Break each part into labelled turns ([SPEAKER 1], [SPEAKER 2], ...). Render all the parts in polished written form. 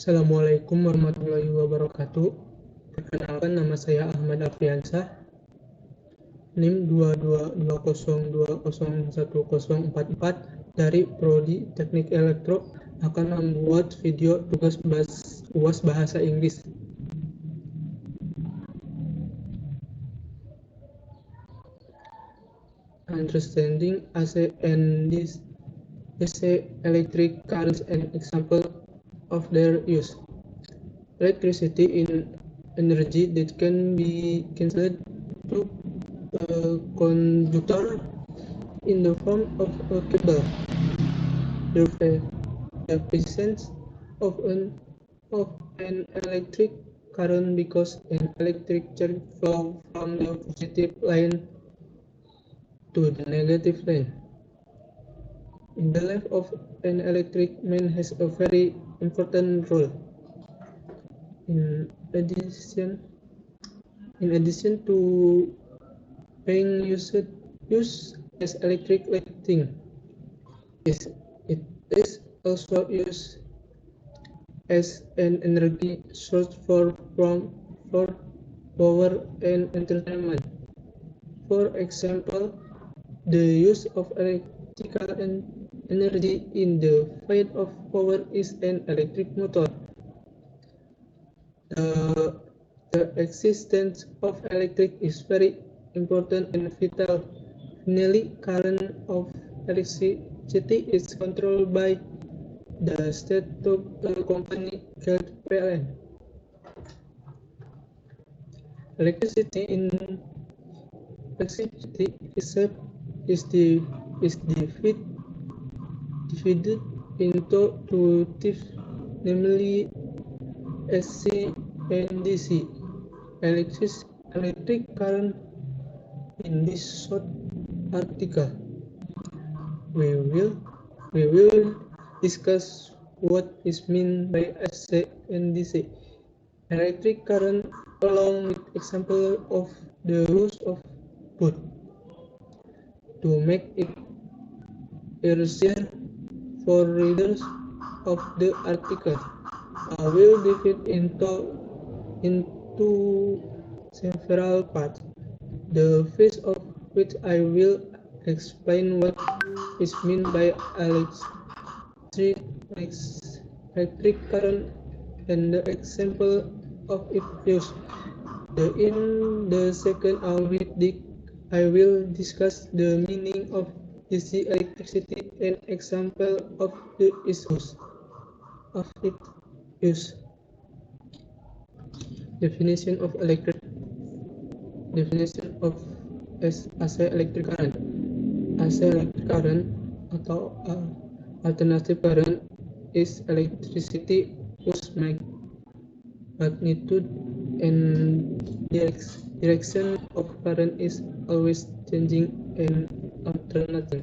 [SPEAKER 1] Assalamualaikum warahmatullahi wabarakatuh. Perkenalkan, nama saya Ahmad Afriansah, NIM 22202010044 dari Prodi Teknik Elektro, akan membuat video tugas UAS Bahasa Inggris. Understanding AC and AC electric currents and example of their use. Electricity in energy that can be cancelled to a conductor in the form of a cable. The presence of an electric current because an electric charge flow from the positive line to the negative line in the life of an electric man has a very important role. In addition to being used as electric lighting, it is also used as an energy source for power and entertainment. For example, the use of electrical energy in the field of power is an electric motor. The existence of electric is very important and vital. Finally, current of electricity is controlled by the state company called PLN. Electricity itself is divided into two types, namely AC and DC. Electric current. In this short article, we will discuss what is meant by AC and DC. Electric current, along with example of the use of both. To make it easier for readers of the article, I will divide into several parts. The first of which I will explain what is meant by electric current and the example of its use. In the second, I will discuss the meaning of DC electricity and example of its use. Definition of AC electric current. AC electric current atau alternative current is electricity whose magnitude and direction of current is always changing and alternating.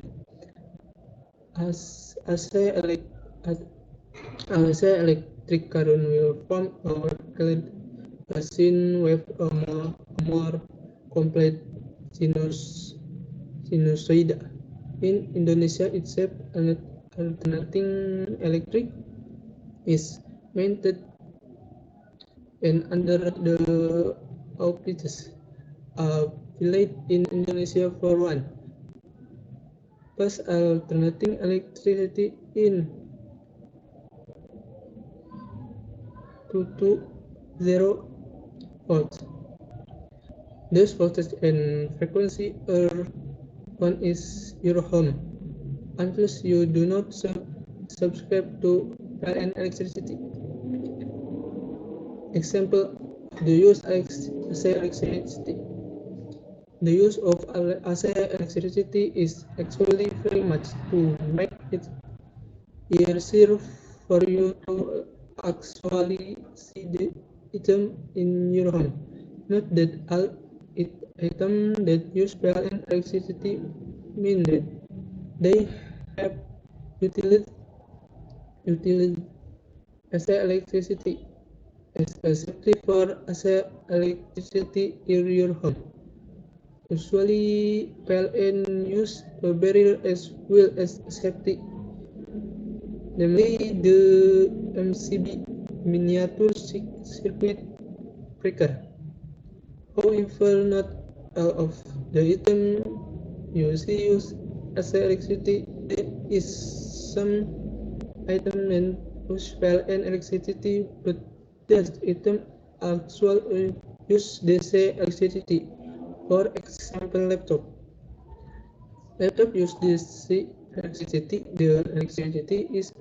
[SPEAKER 1] AC electric current will form or create a sine wave, a more complete sinusoid. In Indonesia itself, alternating electric is maintained and under the auspices a village in Indonesia for one. Plus, alternating electricity in 220 volts. This voltage and frequency are one is your home. Unless you do not subscribe to PLN electricity. Example: the use of AC electricity. The use of AC electricity is actually very much to make it easier for you to actually see the item in your home. Note that all items that use PLN electricity mean that they have utility AC electricity, especially for AC electricity in your home. Usually, PLN use a barrier as well as safety, namely the MCB miniature circuit breaker. However, not all of the items usually use as electricity. There is some items that use fuel and electricity, but those items actually use DC electricity. For example, laptop. Laptop use DC electricity. The electricity is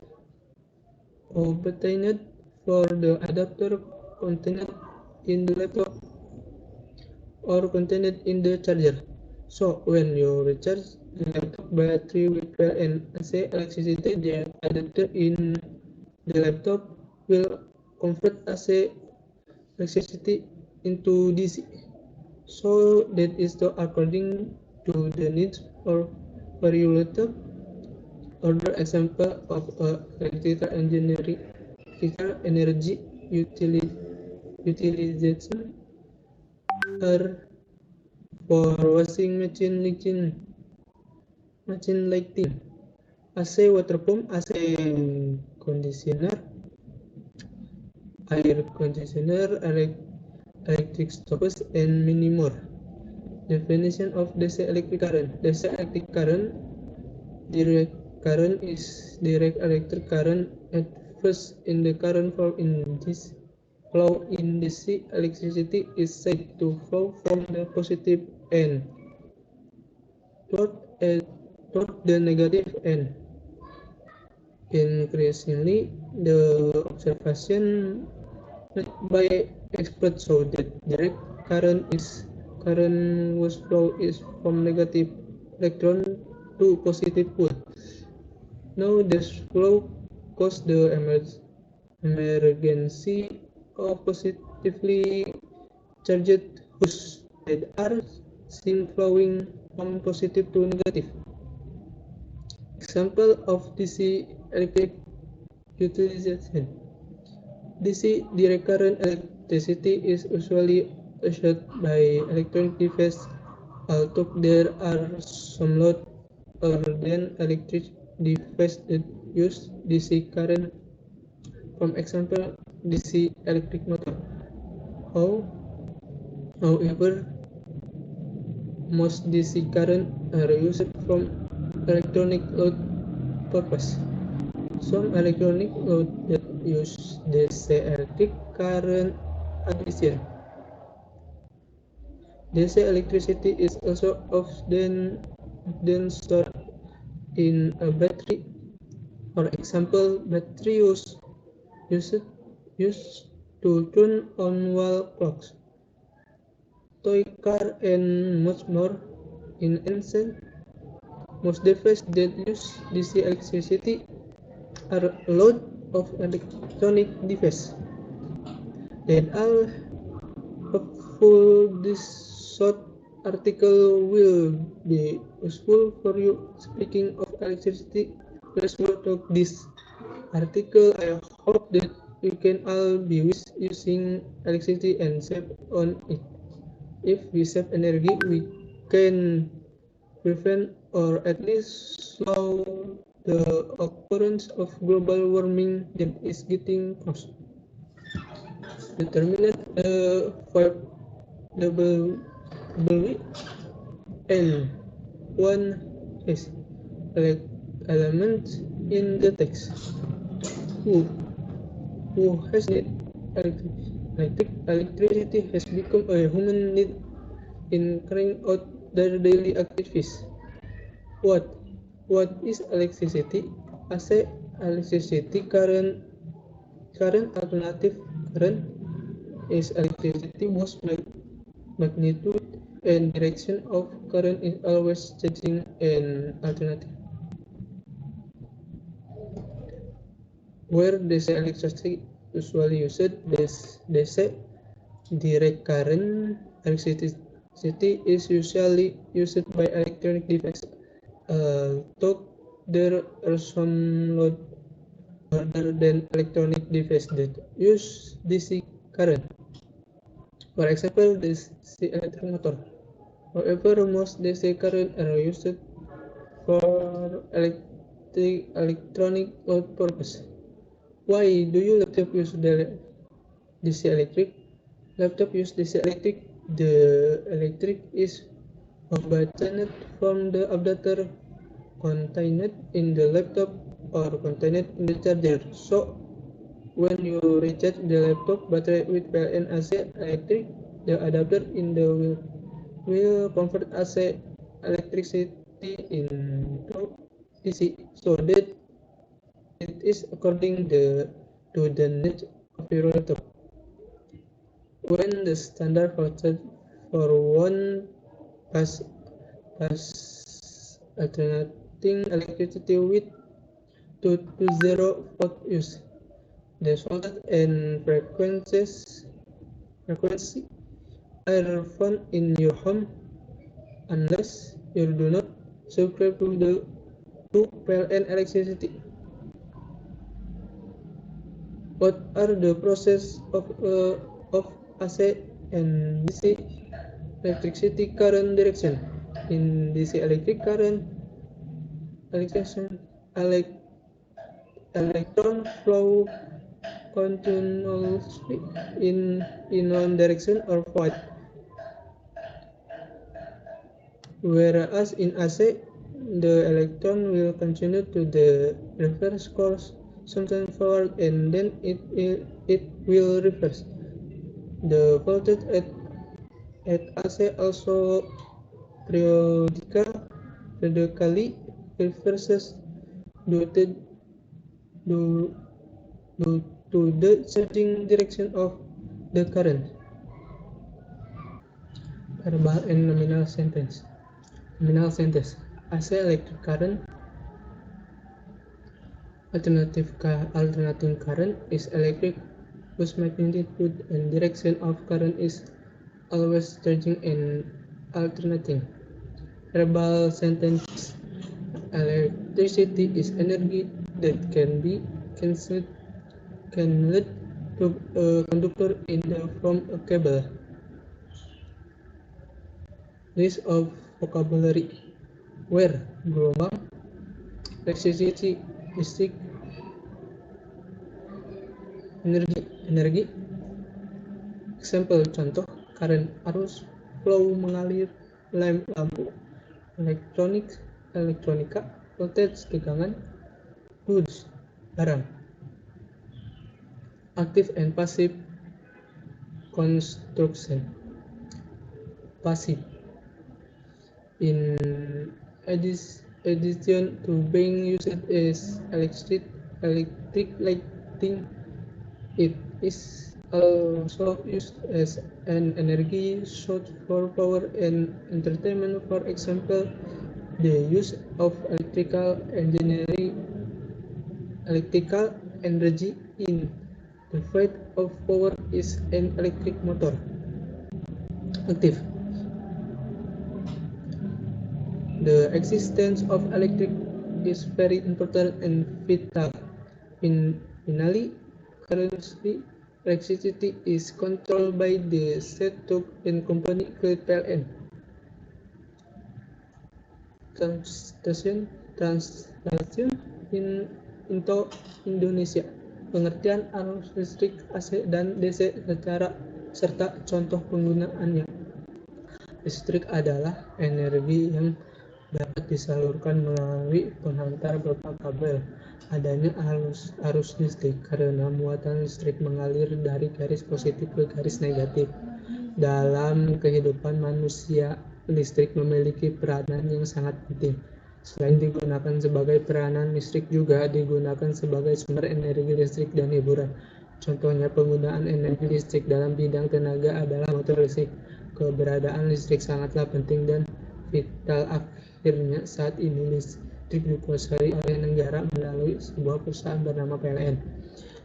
[SPEAKER 1] obtained for the adapter contained in the laptop or contained in the charger. So when you recharge the laptop battery with fuel and AC electricity, the adapter in the laptop will convert AC electricity into DC. So that is according to the needs or for your laptop. Other example of electrical engineering, electrical energy utilization are for washing machine lighting, AC water pump, AC conditioner, air conditioner, electric stoves, and many more. Definition of DC electric current. DC electric current, direct current is direct electric current at first in the current flow in DC electricity is said to flow from the positive end toward the negative end. Increasingly, the observation made by experts show that direct current whose flow is from negative electron to positive pole. Now this flow causes the emergence of positively charged holes that are seen flowing from positive to negative. Example of DC electric utilization. DC direct current electricity is usually used by electronic devices, although there are some load other than electric devices that use DC current. For example, DC electric motor. However, most DC current are used from electronic load purpose. Some electronic load that use DC electric current addition. DC electricity is also often stored in a battery. For example, battery used to turn on wall clocks, toy car, and much more. In essence, most devices that use DC electricity are a load of electronic devices that are hopeful. This short article will be useful for you. Speaking of electricity, let's go to this article. I hope that we can all be using electricity and save on it. If we save energy, we can prevent or at least slow the occurrence of global warming that is getting close. Determine the 5 W and 1 is element in the text. Who has need electricity has become a human need in carrying out their daily activities. What is electricity? As electricity current alternative current is electricity whose magnitude and direction of current is always changing and alternative. Where DC electricity usually used, DC direct current electricity is usually used by electronic devices. Though there are some load other than electronic devices that use DC current. For example, DC electric motor. However, most DC current are used for electronic load purpose. Why do you laptop use the DC electric? Laptop use DC electric. The electric is obtained from the adapter contained in the laptop or contained in the charger. So when you recharge the laptop battery with PLN AC electric, the adapter in the will convert AC electricity into DC, so that it is according to the needs of your laptop. When the standard voltage for one pass alternating electricity with 220 volt use, the voltage and frequency are found in your home unless you do not subscribe to PLN electricity. What are the process of AC and DC electricity current direction? In DC electric current electron flow continuously in one direction or forward, whereas in AC the electron will continue to the reverse course, sometimes forward and then it will reverse. The voltage at AC also periodically reverses due to the changing direction of the current. Verbal and nominal sentence. Nominal sentence. AC electric current. Alternating current is electric whose magnitude and direction of current is always changing and alternating. Verbal sentence. Electricity is energy that can lead to a conductor in the form of a cable. List of vocabulary. Where, gelombang, electricity, listrik, energi. Example, contoh, current, arus, flow, mengalir, lampu, elektronika, voltage, tegangan, goods, barang. Active and passive construction. Passive. In addition to being used as electric lighting, it is also used as an energy source for power and entertainment. For example, the use of electrical energy in the fight of power is an electric motor. Active. The existence of electric is very important and vital. Finally, currently, electricity is controlled by the set-top and company called PLN. Translation into Indonesia. Pengertian arus listrik AC dan DC serta contoh penggunaannya. Listrik adalah energi yang dapat disalurkan melalui penghantar berupa kabel. Adanya arus listrik karena muatan listrik mengalir dari garis positif ke garis negatif. Dalam kehidupan manusia, listrik memiliki peranan yang sangat penting. Selain digunakan sebagai peranan, listrik juga digunakan sebagai sumber energi listrik dan hiburan. Contohnya penggunaan energi listrik dalam bidang tenaga adalah motor listrik. Keberadaan listrik sangatlah penting dan vital. Akhirnya saat ini listrik dikuasai oleh negara melalui sebuah perusahaan bernama PLN.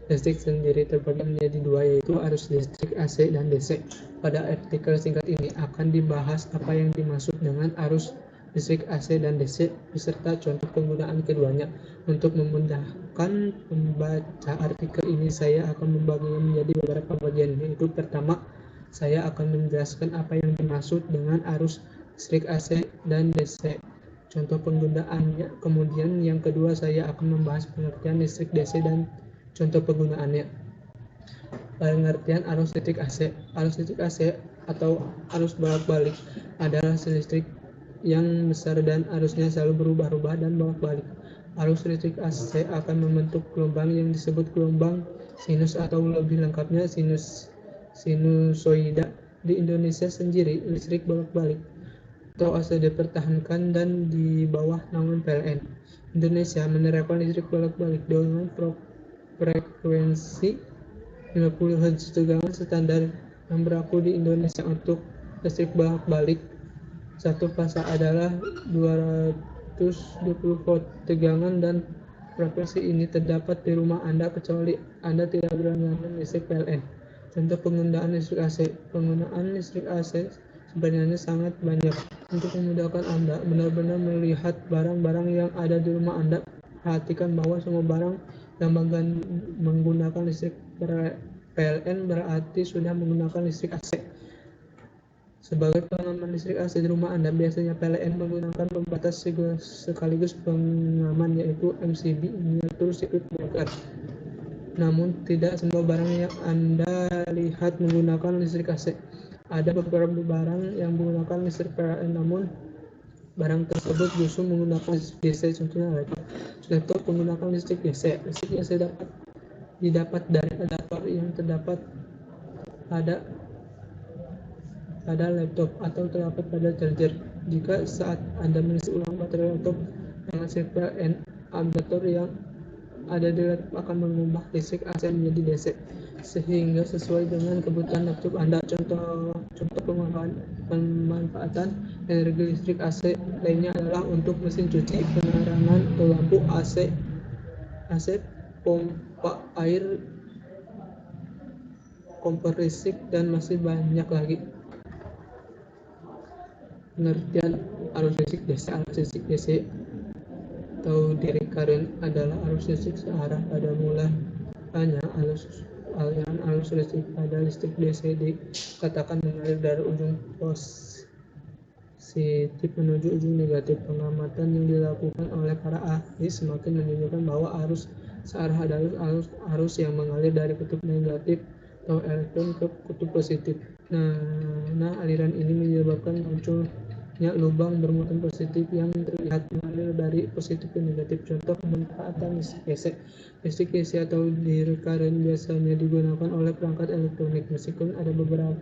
[SPEAKER 1] Listrik sendiri terbagi menjadi dua, yaitu arus listrik AC dan DC. Pada artikel singkat ini akan dibahas apa yang dimaksud dengan arus listrik AC dan DC beserta contoh penggunaan keduanya. Untuk memudahkan membaca artikel ini, saya akan membaginya menjadi beberapa bagian, yaitu pertama, saya akan menjelaskan apa yang dimaksud dengan arus listrik AC dan DC, contoh penggunaannya. Kemudian yang kedua, saya akan membahas pengertian listrik DC dan Contoh penggunaannya. Pengertian arus listrik AC. Arus listrik AC atau arus bolak-balik adalah listrik yang besar dan arusnya selalu berubah-ubah dan bolak-balik. Arus listrik AC akan membentuk gelombang yang disebut gelombang sinus atau lebih lengkapnya sinusoida. Di Indonesia sendiri, listrik bolak-balik atau AC dipertahankan dan di bawah naungan PLN. Indonesia menerapkan listrik bolak-balik dengan frekuensi 50 Hz. Tegangan standar yang berlaku di Indonesia untuk listrik bolak-balik satu fase adalah 220 volt. Tegangan dan frekuensi ini terdapat di rumah Anda kecuali Anda tidak berlangganan listrik PLN. Contoh penggunaan listrik AC. Penggunaan listrik AC sebenarnya sangat banyak. Untuk memudahkan Anda benar-benar melihat barang-barang yang ada di rumah Anda, perhatikan bahwa semua barang yang menggunakan listrik PLN berarti sudah menggunakan listrik AC. Sebagai pengaman listrik AC di rumah Anda, biasanya PLN menggunakan pembatas sekaligus pengaman yaitu MCB, miniatur circuit breaker. Namun tidak semua barang yang Anda lihat menggunakan listrik AC. Ada beberapa barang yang menggunakan listrik PLN, namun barang tersebut justru menggunakan listrik DC. Contohnya laptop. Laptop menggunakan listrik DC. Listrik DC didapat dari adaptor yang terdapat pada laptop atau terdapat pada charger. Jika saat Anda mengisi ulang baterai laptop dengan listrik PLN, adaptor yang ada di laptop akan mengubah listrik AC menjadi DC sehingga sesuai dengan kebutuhan laptop Anda. Contoh pemanfaatan energi listrik AC lainnya adalah untuk mesin cuci, penerangan atau lampu AC, pompa air, kompor listrik, dan masih banyak lagi. Pengertian arus listrik DC. Arus listrik DC atau direct current adalah arus listrik searah. Pada mulanya aliran arus listrik pada listrik DC dikatakan mengalir dari ujung positif menuju ujung negatif. Pengamatan yang dilakukan oleh para ahli semakin menunjukkan bahwa arus searah adalah arus yang mengalir dari kutub negatif atau elektron ke kutub positif. Nah, aliran ini menyebabkan munculnya lubang bermuatan positif yang terlihat mengalir dari positif ke negatif. Contoh pemanfaatan listrik DC. Listrik DC atau direct current biasanya digunakan oleh perangkat elektronik. Meskipun ada beberapa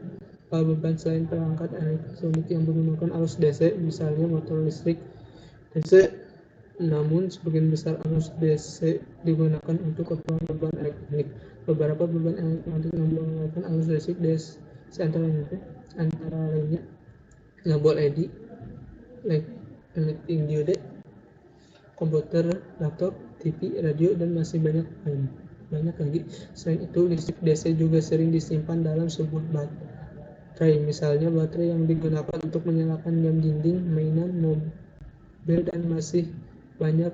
[SPEAKER 1] beban selain perangkat elektronik yang menggunakan arus DC, misalnya motor listrik DC, namun sebagian besar arus DC digunakan untuk keperluan beban elektronik. Beberapa beban elektronik yang menggunakan arus listrik DC antara lainnya lampu LED, lighting diode, komputer, laptop, TV, radio, dan masih banyak lagi. Selain itu, listrik DC juga sering disimpan dalam sebuah baterai. Misalnya baterai yang digunakan untuk menyalakan jam dinding, mainan, mobil, dan masih banyak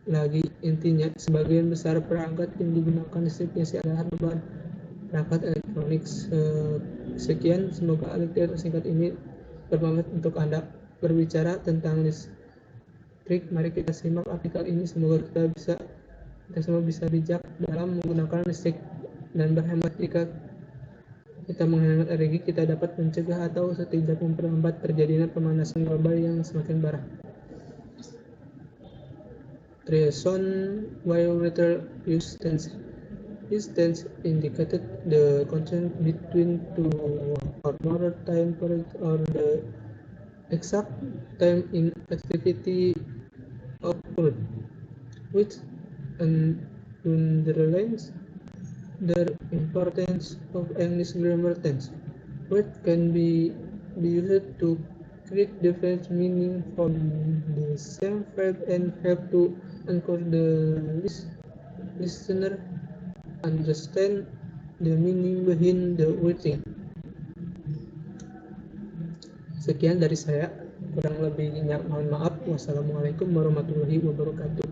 [SPEAKER 1] lagi. Intinya, sebagian besar perangkat yang digunakan listrik DC adalah perangkat elektronik. Sekian, semoga lecture singkat ini bermanfaat untuk Anda. Berbicara tentang listrik, mari kita simak artikel ini. Semoga kita semua bisa bijak dalam menggunakan listrik dan berhemat. Jika kita menghemat energi, kita dapat mencegah atau setidaknya memperlambat terjadinya pemanasan global yang semakin parah. Reason why water use tense indicated the contrast between two or more time periods or the exact time in activity occurred, which underlines the importance of English grammar tense. Words can be used to create different meaning from the same verb and help to encourage the listener understand the meaning behind the wording. Sekian dari saya, kurang lebihnya mohon maaf. Wassalamualaikum warahmatullahi wabarakatuh.